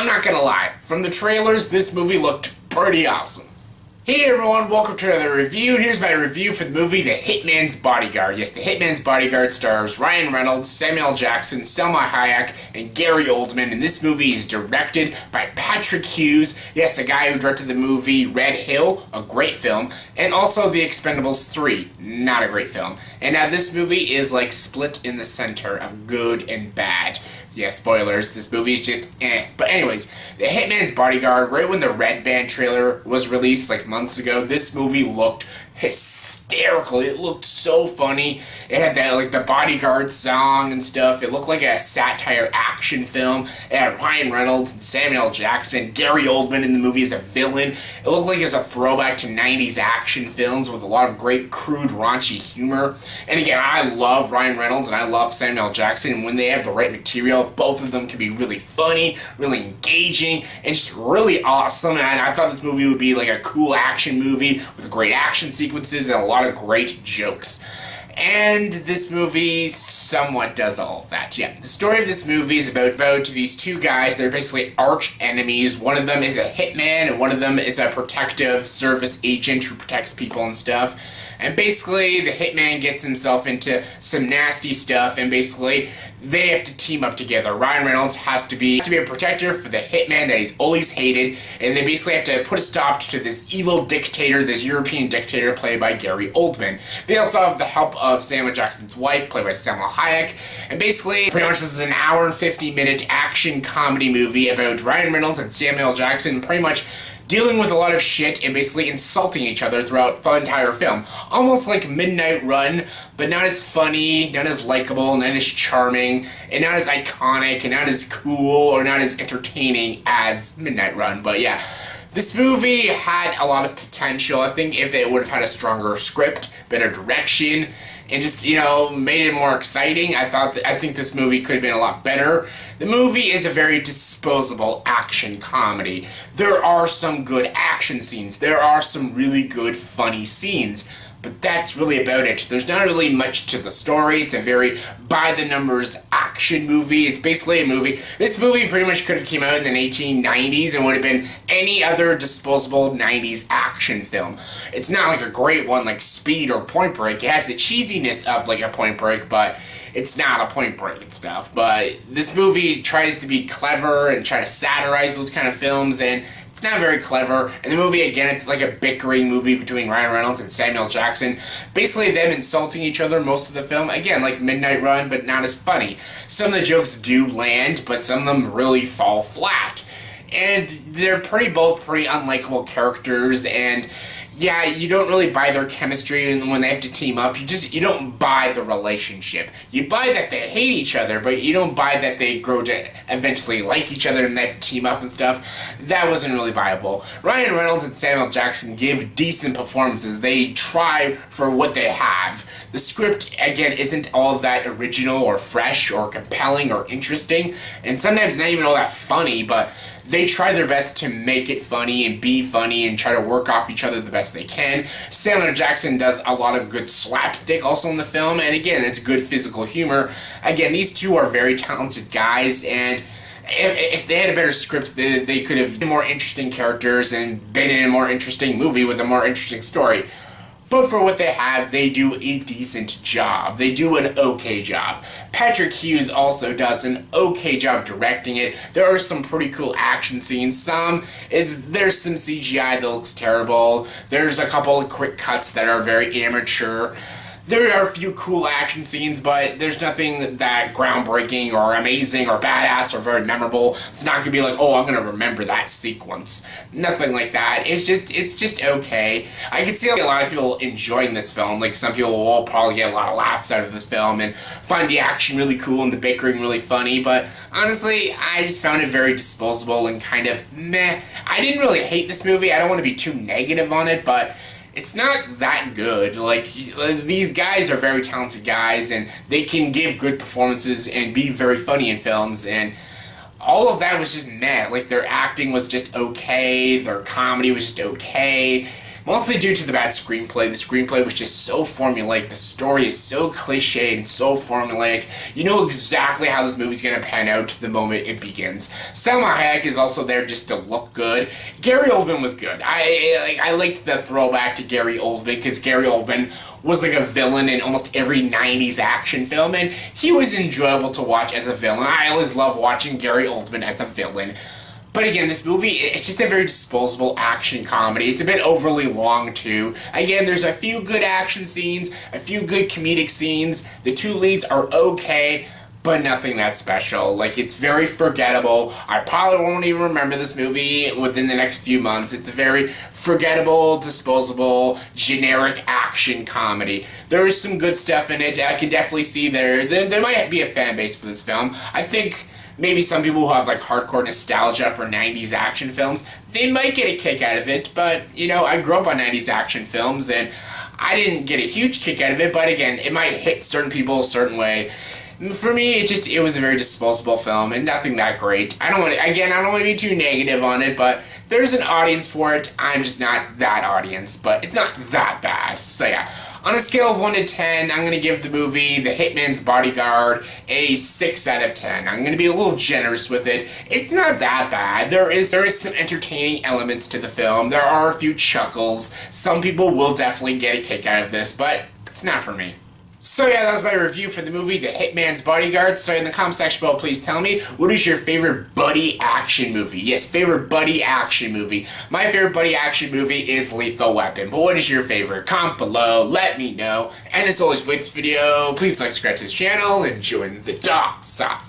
I'm not gonna lie, from the trailers, this movie looked pretty awesome. Hey everyone, welcome to another review. Here's my review for the movie The Hitman's Bodyguard. Yes, The Hitman's Bodyguard stars Ryan Reynolds, Samuel Jackson, Salma Hayek, and Gary Oldman, and this movie is directed by Patrick Hughes. Yes, the guy who directed the movie Red Hill, a great film, and also The Expendables 3, not a great film. And now this movie is like split in the center of good and bad. Yeah, spoilers, this movie is just eh. But anyways, The Hitman's Bodyguard, right when the Red Band trailer was released like months ago, this movie looked hysterical. It looked so funny. It had that, like, the Bodyguard song and stuff. It looked like a satire action film. It had Ryan Reynolds and Samuel Jackson, Gary Oldman in the movie as a villain. It looked like it was a throwback to 90s action films with a lot of great, crude, raunchy humor. And again, I love Ryan Reynolds and I love Samuel Jackson, and when they have the right material, both of them can be really funny, really engaging, and just really awesome. And I thought this movie would be like a cool action movie with great action sequences and a lot of great jokes. And this movie somewhat does all of that. Yeah, the story of this movie is about these two guys. They're basically arch enemies. One of them is a hitman, and one of them is a protective service agent who protects people and stuff. And basically, the hitman gets himself into some nasty stuff, and basically, they have to team up together. Ryan Reynolds has to be a protector for the hitman that he's always hated, and they basically have to put a stop to this evil dictator, this European dictator played by Gary Oldman. They also have the help of Samuel Jackson's wife, played by Salma Hayek, and basically, pretty much this is an hour and 50-minute action comedy movie about Ryan Reynolds and Samuel Jackson pretty much dealing with a lot of shit and basically insulting each other throughout the entire film. Almost like Midnight Run, but not as funny, not as likable, not as charming, and not as iconic, and not as cool, or not as entertaining as Midnight Run. But yeah, this movie had a lot of potential. I think if it would have had a stronger script, better direction, and just, you know, made it more exciting, I think this movie could have been a lot better. The movie is a very disposable action comedy. There are some good action scenes. There are some really good funny scenes. But that's really about it. There's not really much to the story. It's a very by-the-numbers action movie. It's basically a movie. This movie pretty much could have came out in the 1890s and would have been any other disposable 90s action film. It's not like a great one like Speed or Point Break. It has the cheesiness of like a Point Break, but it's not a Point Break and stuff. But this movie tries to be clever and try to satirize those kind of films, and it's not very clever. And the movie, again, it's like a bickering movie between Ryan Reynolds and Samuel Jackson. Basically them insulting each other most of the film. Again, like Midnight Run, but not as funny. Some of the jokes do land, but some of them really fall flat. And they're both pretty unlikable characters, and yeah, you don't really buy their chemistry when they have to team up. You don't buy the relationship. You buy that they hate each other, but you don't buy that they grow to eventually like each other and they have to team up and stuff. That wasn't really viable. Ryan Reynolds and Samuel Jackson give decent performances. They try for what they have. The script, again, isn't all that original or fresh or compelling or interesting, and sometimes not even all that funny, but they try their best to make it funny and be funny and try to work off each other the best they can. Samuel Jackson does a lot of good slapstick also in the film, and again, it's good physical humor. Again, these two are very talented guys, and if they had a better script, they could have been more interesting characters and been in a more interesting movie with a more interesting story. But for what they have, they do a decent job. They do an okay job. Patrick Hughes also does an okay job directing it. There are some pretty cool action scenes. There's some CGI that looks terrible. There's a couple of quick cuts that are very amateur. There are a few cool action scenes, but there's nothing that groundbreaking or amazing or badass or very memorable. It's not going to be like, oh, I'm going to remember that sequence. Nothing like that. It's just okay. I can see a lot of people enjoying this film. Like, some people will probably get a lot of laughs out of this film and find the action really cool and the bickering really funny, but honestly, I just found it very disposable and kind of meh. I didn't really hate this movie. I don't want to be too negative on it, but it's not that good. Like, these guys are very talented guys, and they can give good performances and be very funny in films, and all of that was just meh. Like, their acting was just okay, their comedy was just okay. mostly due to the bad screenplay. The screenplay was just so formulaic. The story is so cliched and so formulaic. You know exactly how this movie's gonna pan out the moment it begins. Salma Hayek is also there just to look good. Gary Oldman was good. I liked the throwback to Gary Oldman because Gary Oldman was like a villain in almost every 90s action film, and he was enjoyable to watch as a villain. I always love watching Gary Oldman as a villain. But again, this movie, it's just a very disposable action comedy. It's a bit overly long, too. Again, there's a few good action scenes, a few good comedic scenes. The two leads are okay, but nothing that special. Like, it's very forgettable. I probably won't even remember this movie within the next few months. It's a very forgettable, disposable, generic action comedy. There is some good stuff in it. I can definitely see there might be a fan base for this film. I think maybe some people who have like hardcore nostalgia for 90s action films, they might get a kick out of it, but you know, I grew up on 90s action films and I didn't get a huge kick out of it, but again, it might hit certain people a certain way. For me, it was a very disposable film and nothing that great. I don't want to be too negative on it, but there's an audience for it. I'm just not that audience, but it's not that bad. So yeah, on a scale of 1 to 10, I'm going to give the movie The Hitman's Bodyguard a 6 out of 10. I'm going to be a little generous with it. It's not that bad. There is some entertaining elements to the film. There are a few chuckles. Some people will definitely get a kick out of this, but it's not for me. So yeah, that was my review for the movie The Hitman's Bodyguard. So in the comment section below, please tell me, what is your favorite buddy action movie? Yes, favorite buddy action movie. My favorite buddy action movie is Lethal Weapon. But what is your favorite? Comment below, let me know. And as always for this video, please like, subscribe to this channel, and join the dark side.